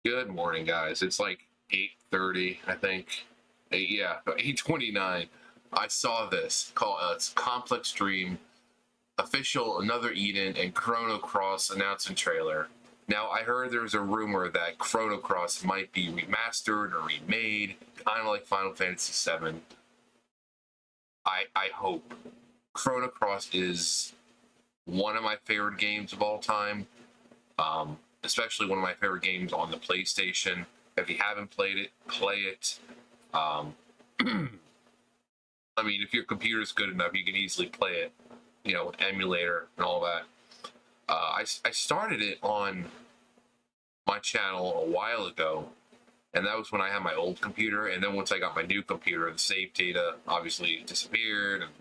Good morning, guys. It's like 8:30, I think. 8:29. I saw this. It's Complex Dream official Another Eden and Chrono Cross announcement trailer. Now, I heard there's a rumor that Chrono Cross might be remastered or remade, kind of like Final Fantasy VII. I hope. Chrono Cross is one of my favorite games of all time. Especially one of my favorite games on the PlayStation. If you haven't played it, play it. I mean, if your computer's good enough, you can easily play it. Emulator and all that. I started it on my channel a while ago, and that was when I had my old computer. And then once I got my new computer, the save data obviously disappeared, and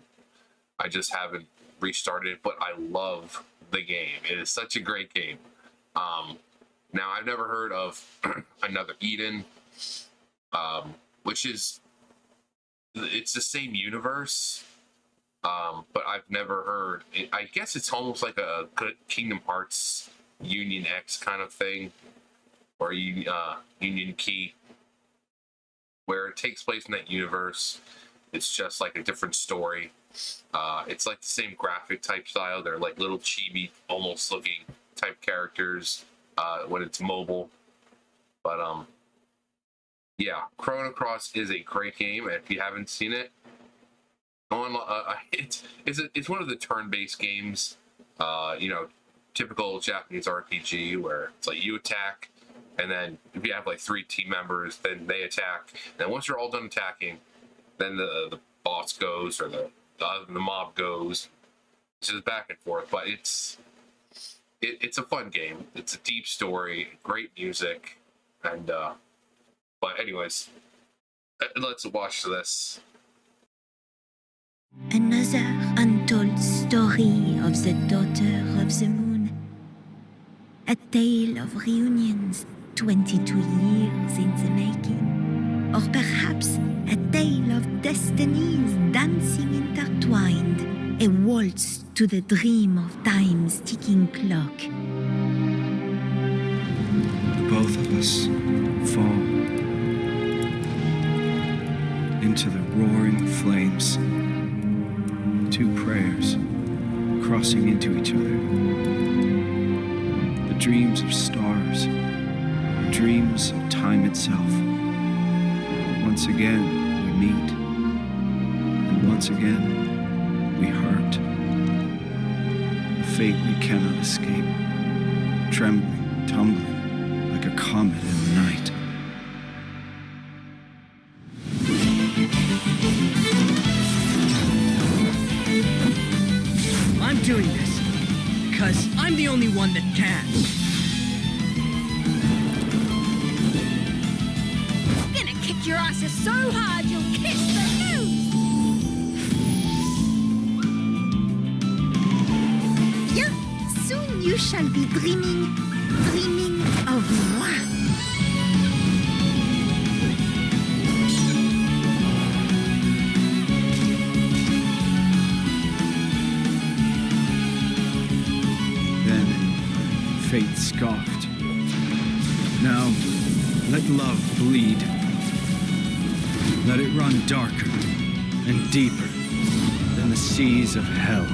I just haven't restarted it. But I love the game. It is such a great game. Now, I've never heard of Another Eden, which it's the same universe, but I've never heard. I guess it's almost like a Kingdom Hearts Union X kind of thing, or Union Key, where it takes place in that universe. It's just like a different story. It's like the same graphic type style. They're like little chibi, almost looking type characters when it's mobile. But yeah, Chrono Cross is a great game, and if you haven't seen it, it's one of the turn-based games. Typical Japanese RPG where it's like you attack, and then if you have like 3 team members, then they attack. And once you're all done attacking, then the boss goes, or the mob goes. It's just back and forth, but it's a fun game. It's a deep story, great music, and but anyways, let's watch this. Another untold story of the daughter of the moon. A tale of reunions 22 years in the making. Or perhaps a tale of destinies dancing intertwined. A waltz to the dream of time's ticking clock. Both of us fall into the roaring flames. 2 prayers crossing into each other. The dreams of stars, the dreams of time itself. Once again we meet, and once again we hurt. A fate we cannot escape, trembling, tumbling like a comet in the night. I'm doing this because I'm the only one that can. Gonna kick your asses so hard you'll kiss the moon. Bien, soon you shall be dreaming of moi. Fate scoffed. Now, let love bleed. Let it run darker and deeper than the seas of hell.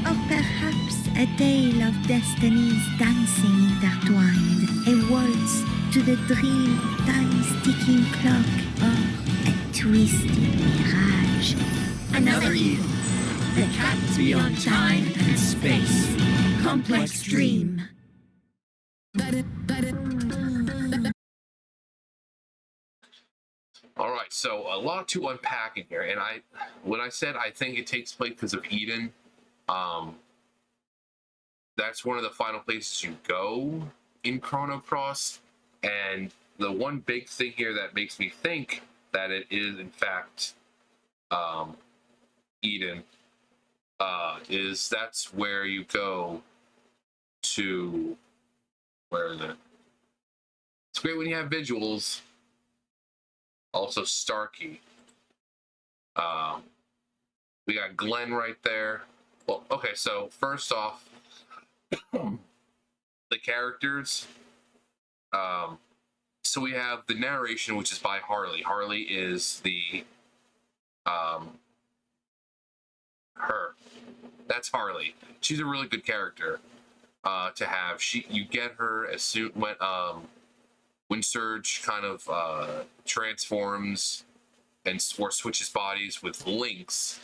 Or perhaps a tale of destinies dancing intertwined. A waltz to the dream of time's ticking clock. Or a twisted mirage. Another Eden. The cat beyond time and space. Complex Dream. All right, so a lot to unpack in here, and when I said I think it takes place because of Eden, that's one of the final places you go in Chrono Cross, and the one big thing here that makes me think that it is in fact Eden is that's where you go to, where is it? It's great when you have visuals. Also Starkey. We got Glenn right there. Well, okay, so first off, the characters So we have the narration, which is by Harley. Harley is the her. That's Harley. She's a really good character to have. You get her as soon when Surge kind of transforms and or switches bodies with Lynx.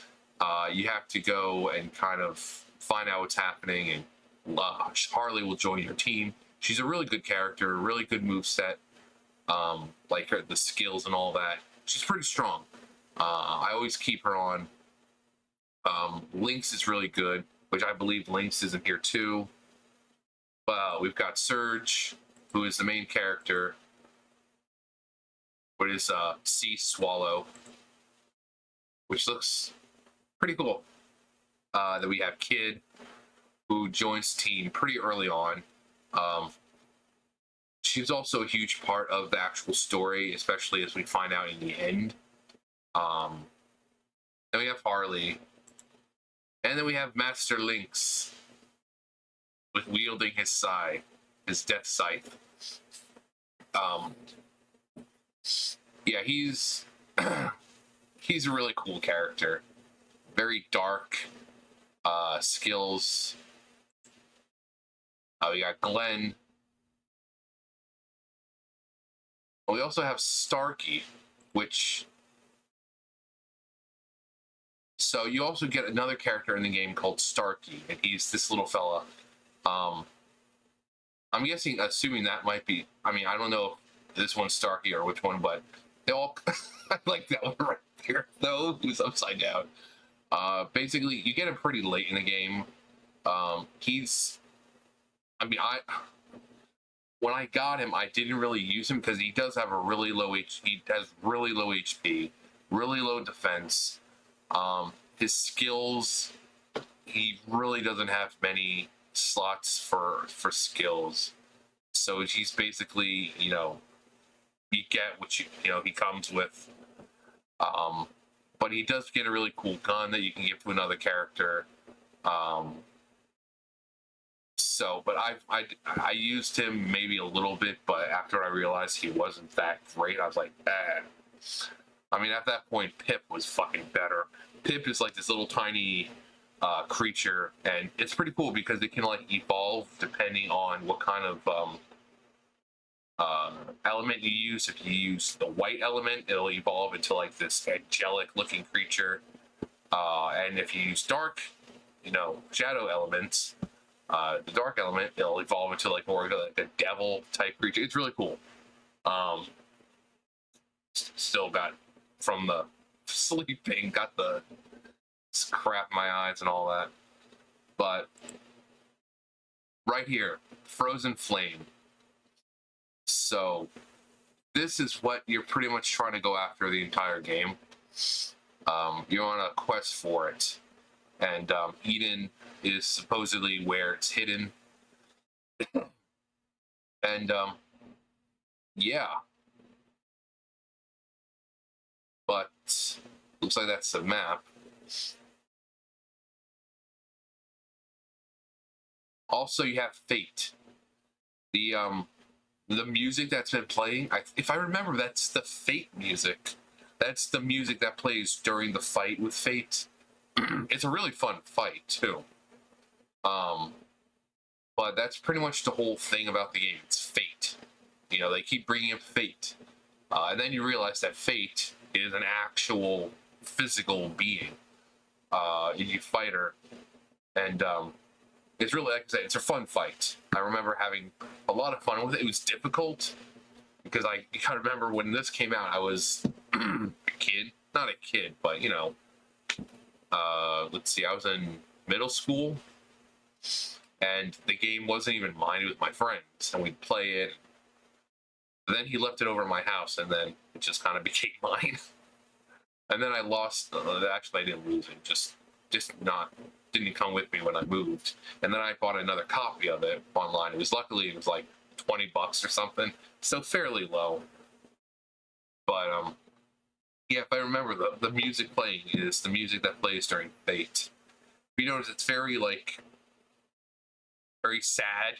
You have to go and kind of find out what's happening, and Harley will join your team. She's a really good character, really good move set, like the skills and all that. She's pretty strong. I always keep her on. Lynx is really good, which I believe Lynx is in here too. We've got Surge, who is the main character. What is Sea Swallow, which looks pretty cool. Then we have Kid, who joins the team pretty early on. She's also a huge part of the actual story, especially as we find out in the end. Then we have Harley. And then we have Master Lynx, with wielding his scythe, his death scythe. Yeah, he's he's a really cool character. Very dark skills. We got Glenn. We also have Starkey, which... So you also get another character in the game called Starkey, and he's this little fella. I'm assuming that might be... I mean, I don't know if this one's Starkey or which one, but they all... I like that one right there, though, who's upside down. Basically, you get him pretty late in the game. When I got him, I didn't really use him because he does have a really low he has really low HP, really low defense. His skills, he really doesn't have many slots for skills. So he's basically, you get what he comes with. But he does get a really cool gun that you can give to another character. But I used him maybe a little bit, but after I realized he wasn't that great, I was like, I mean, at that point, Pip was fucking better. Pip is like this little tiny creature, and it's pretty cool because it can like evolve depending on what kind of element you use. If you use the white element, it'll evolve into like this angelic looking creature, and if you use dark, shadow elements, the dark element, it'll evolve into like more like a devil type creature. It's really cool. Still got from the sleeping, got the crap in my eyes and all that. But right here, Frozen Flame. So this is what you're pretty much trying to go after the entire game. You're on a quest for it. And Eden is supposedly where it's hidden. And yeah. But looks like that's the map. Also, you have Fate. The music that's been playing, if I remember, that's the Fate music. That's the music that plays during the fight with Fate. It's a really fun fight too. But that's pretty much the whole thing about the game. It's Fate. They keep bringing up Fate, and then you realize that Fate is an actual physical being. You fight her, and it's really, like I said, it's a fun fight. I remember having a lot of fun with it. It was difficult because I kind of remember when this came out, I was a kid, not a kid, but let's see, I was in middle school, and the game wasn't even mine. It was my friends, and we'd play it. And then he left it over at my house, and then it just kind of became mine. And then I lost. Actually, I didn't lose it. Just didn't come with me when I moved. And then I bought another copy of it online. It was like $20 or something, so fairly low. But yeah, if I remember, the music playing is the music that plays during Fate. You notice it's very very sad.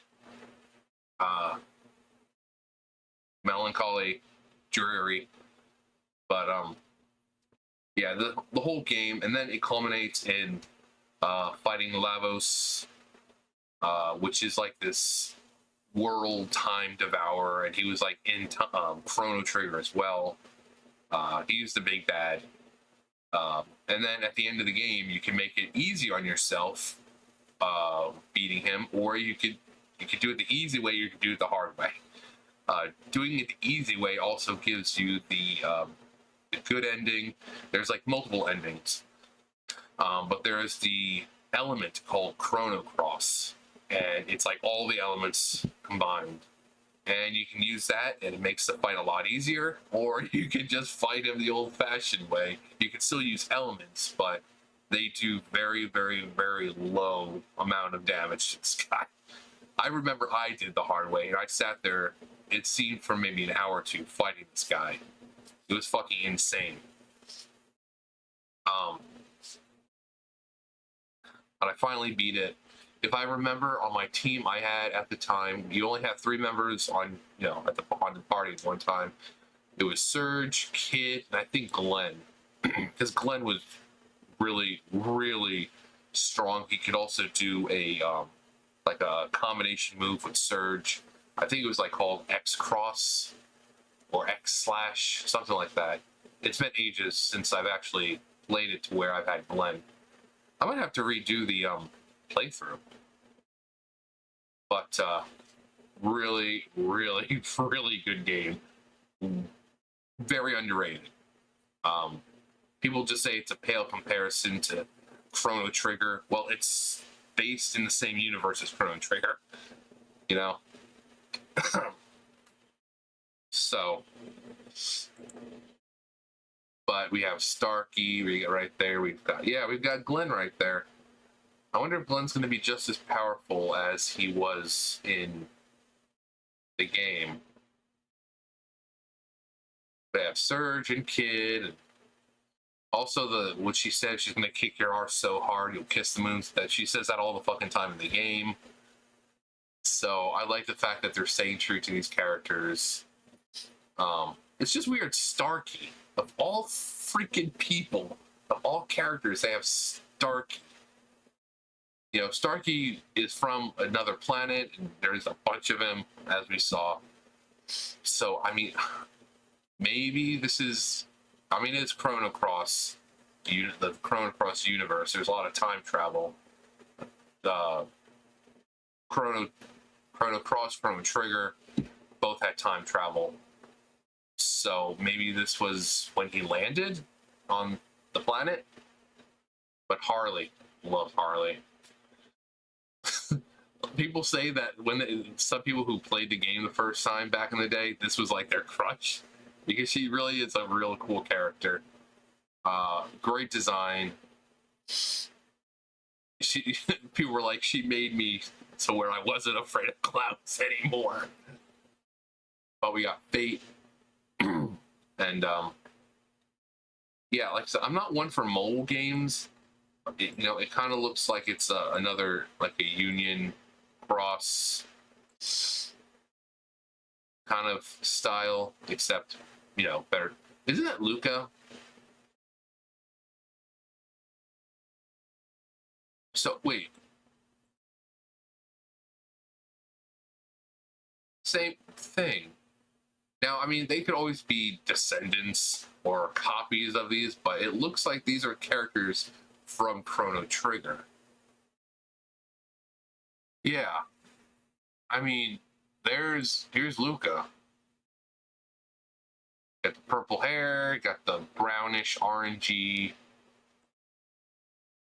melancholy, dreary. But yeah, the whole game, and then it culminates in fighting Lavos, which is like this world time devourer, and he was like in Chrono Trigger as well. He's the big bad. And then at the end of the game, you can make it easy on yourself, beating him, or you could do it the easy way. You could do it the hard way. Doing it the easy way also gives you the good ending. There's like multiple endings, but there is the element called Chrono Cross, and it's like all the elements combined. And you can use that, and it makes the fight a lot easier. Or you can just fight him the old-fashioned way. You can still use elements, but they do very, very, very low amount of damage to this guy. I remember I did the hard way, and I sat there, it seemed for maybe an hour or two, fighting this guy. It was fucking insane. But I finally beat it. If I remember, on my team I had at the time, you only have 3 members on, on the party at one time. It was Surge, Kid, and I think Glenn. Because Glenn was really, really strong. He could also do a like a combination move with Surge. I think it was like called X Cross or X Slash, something like that. It's been ages since I've actually played it to where I've had Glenn. I might have to redo the playthrough. But really, really, really good game. Very underrated. People just say it's a pale comparison to Chrono Trigger. Well, it's based in the same universe as Chrono Trigger, So, but we have Starkey, we got right there. We've got Glenn right there. I wonder if Glenn's going to be just as powerful as he was in the game. They have Surge and Kid. And also, what she said, she's going to kick your arse so hard you'll kiss the moon. That she says that all the fucking time in the game. So I like the fact that they're staying true to these characters. It's just weird. Starkey, of all freaking people, of all characters, they have Starkey. Starkey is from another planet, and there's a bunch of him, as we saw. So, maybe this is... it's Chrono Cross, the Chrono Cross universe. There's a lot of time travel. Chrono Cross, Chrono Trigger, both had time travel. So, maybe this was when he landed on the planet. But Harley. Love Harley. People say that some people who played the game the first time back in the day, this was like their crush, because she really is a real cool character. Great design. People were like, she made me to where I wasn't afraid of clouds anymore. But we got Fate, and yeah, like I said, I'm not one for mole games. It kind of looks like it's another, like a Union Cross kind of style, except, better. Isn't that Luca? So, wait. Same thing. Now, they could always be descendants or copies of these, but it looks like these are characters from Chrono Trigger. Yeah. Here's Luca. Got the purple hair, got the brownish orangey.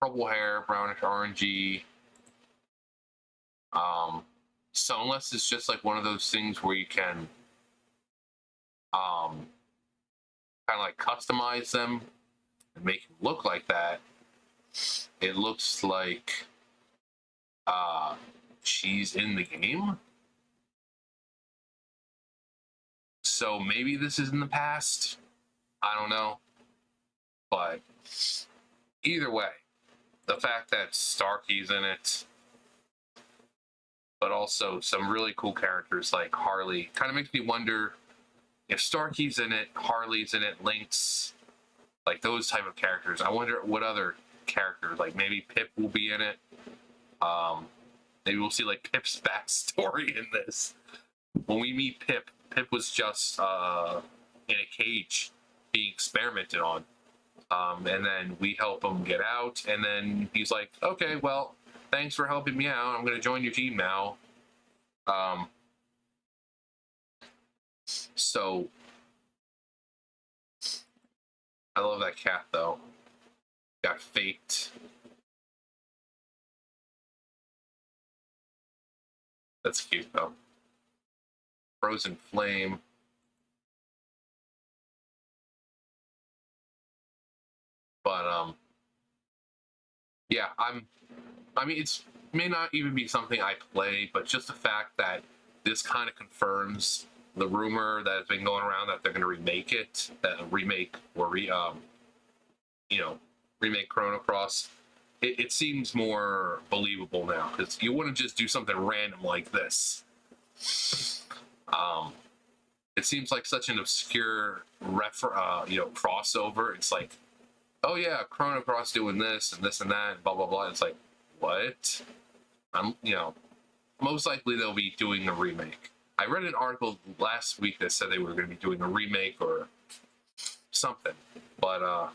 Purple hair, brownish orangey. So unless it's just like one of those things where you can kind of like customize them and make them look like that, it looks like she's in the game. So maybe this is in the past. I don't know. But either way, the fact that Starkey's in it, but also some really cool characters like Harley, kind of makes me wonder if Starkey's in it, Harley's in it, Lynx, like those type of characters. I wonder what other characters, like maybe Pip will be in it. Maybe we'll see like Pip's backstory in this. When we meet Pip, Pip was just in a cage being experimented on. And then we help him get out, and then he's like, okay, well, thanks for helping me out. I'm going to join your team now. So I love that cat, though. Got faked. That's cute, though. Frozen Flame. But yeah, I mean, it's may not even be something I play, but just the fact that this kind of confirms the rumor that has been going around that they're going to remake it, remake Chrono Cross. It seems more believable now, because you wouldn't just do something random like this. It seems like such an obscure crossover. It's like, oh yeah, Chrono Cross doing this and this and that, and blah blah blah. It's like, what? Most likely they'll be doing a remake. I read an article last week that said they were going to be doing a remake or something, but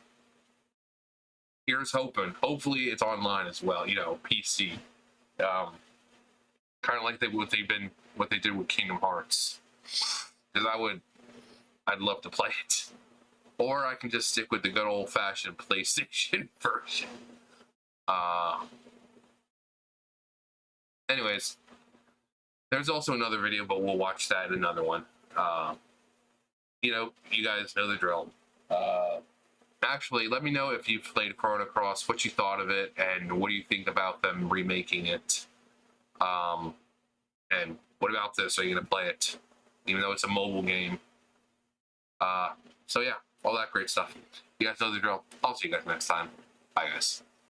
here's hoping. Hopefully it's online as well. PC. Kind of like what they did with Kingdom Hearts. Because I'd love to play it. Or I can just stick with the good old-fashioned PlayStation version. Anyways, there's also another video, but we'll watch that in another one. You guys know the drill. Actually, let me know if you've played Chrono Cross, what you thought of it, and what do you think about them remaking it. And what about this? Are you going to play it? Even though it's a mobile game. So yeah, all that great stuff. You guys know the drill. I'll see you guys next time. Bye, guys.